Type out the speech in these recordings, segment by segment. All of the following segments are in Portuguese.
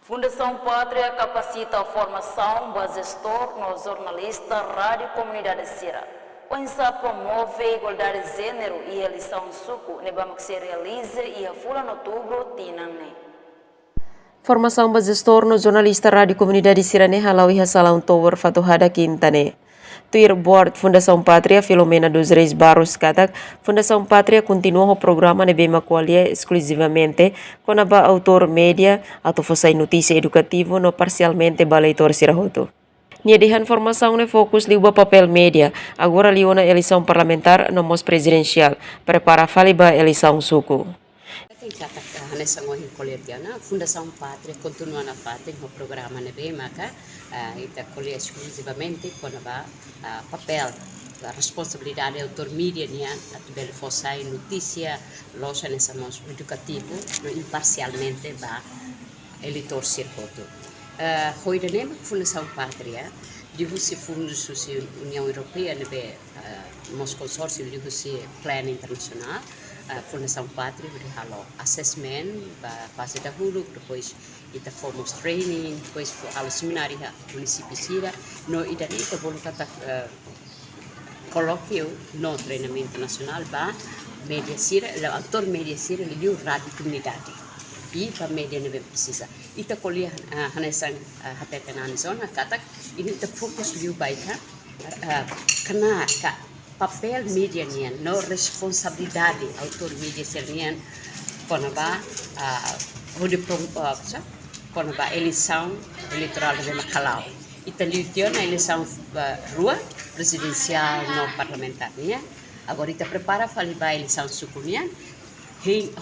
Fundação Pátria capacita a formação do gestor no jornalista Rádio Comunidade Sira. O INSA promove a igualdade de gênero e eleição suco, que se realize e a fula de outubro, tinane. Formação base gestor no jornalista Rádio Comunidade Sirane halau iha salão tower fatuhada quintane. Tuir board Fundação Pátria Filomena dos Reis Barros katak Fundação Pátria continua o programa de bema qualia exclusivamente com a autor média atau fossai notícia educativo no parcialmente baleitor sirahoto. Nia dihan formação ne fokus liuba papel média, agora liuna eleição parlamentar no mos presidencial, prepara faliba eleição suku. Nessa ngohin colegiana, Fundação Pátria continua na parte no programa nebe maka ita colhe exclusivamente com a papel a responsabilidade autor mídia nia atbel fossai notícia loja nessa mos educativo no imparcialmente ba eleitor circuito. Hoidane Fundação Pátria dihusi fundos susi União Europeia nebe mos consórcio dihusi plan internacional. Fundação Pátria berhalo assessment fase dahulu, depois kita fomos training, depois halo seminário município Sira, no idani kita boleh kata colóquio no treinamento nacional ba media Sira, o autor media Sira liu rádio comunidade e para media nebe precisa. Ita kuliah hanesan hatetenan zona kata ini kita fokus liu baik kena ka papel media nian, no responsabilidade autor media sernian konaba konaba eleição eleitoral de Macalau. Italiu na eleição rua presidencial no parlamentar nia. Agora ita prepara faliba eleição sukunia.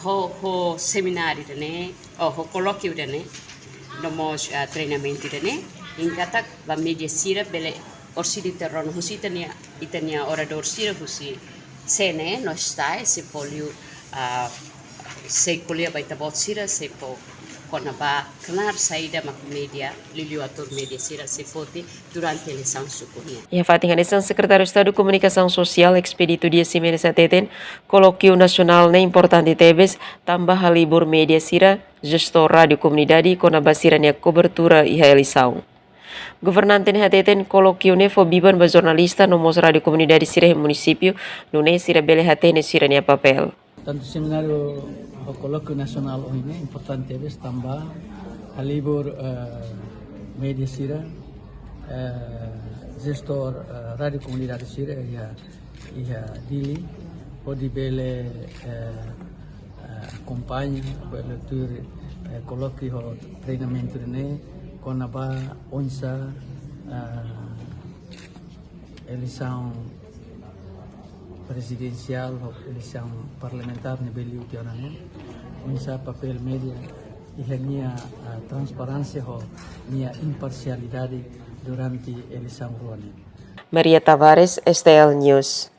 Ho seminário dene, ho colóquio dene, no mos treinamento dene. Ingkatak ba media sira bele orsi di terron husi itania orador sira husi sene no stai se polio se kuliah baita bot sira se po kona ba kenar saída mak media liliu ator media sira se fote durante eleição sukunia. Ia Fatin Hanesan, Secretário de Estado de Comunicação Social, Expedito Dia Simenes Ateten, Colóquio Nacional na Importante Tebes, tambah halibur media sira, gestor rádio comunidade, kona basira nia cobertura e eleição. Governante hateten colóquio ne fo biban ba jornalista no mos rádio comunidade sira município no ne sira bele hatene sira nia papel. Tanto seminário o colóquio nacional ini importante é tambah halibur media sira gestor rádio comunidade sira ia dili pode bele acompanha bele tur colóquio treinamento ne com a onça eleição presidencial ou eleição parlamentar nível nacional, onça papel média e a transparência ou a imparcialidade durante a eleição rural. Maria Tavares, STL News.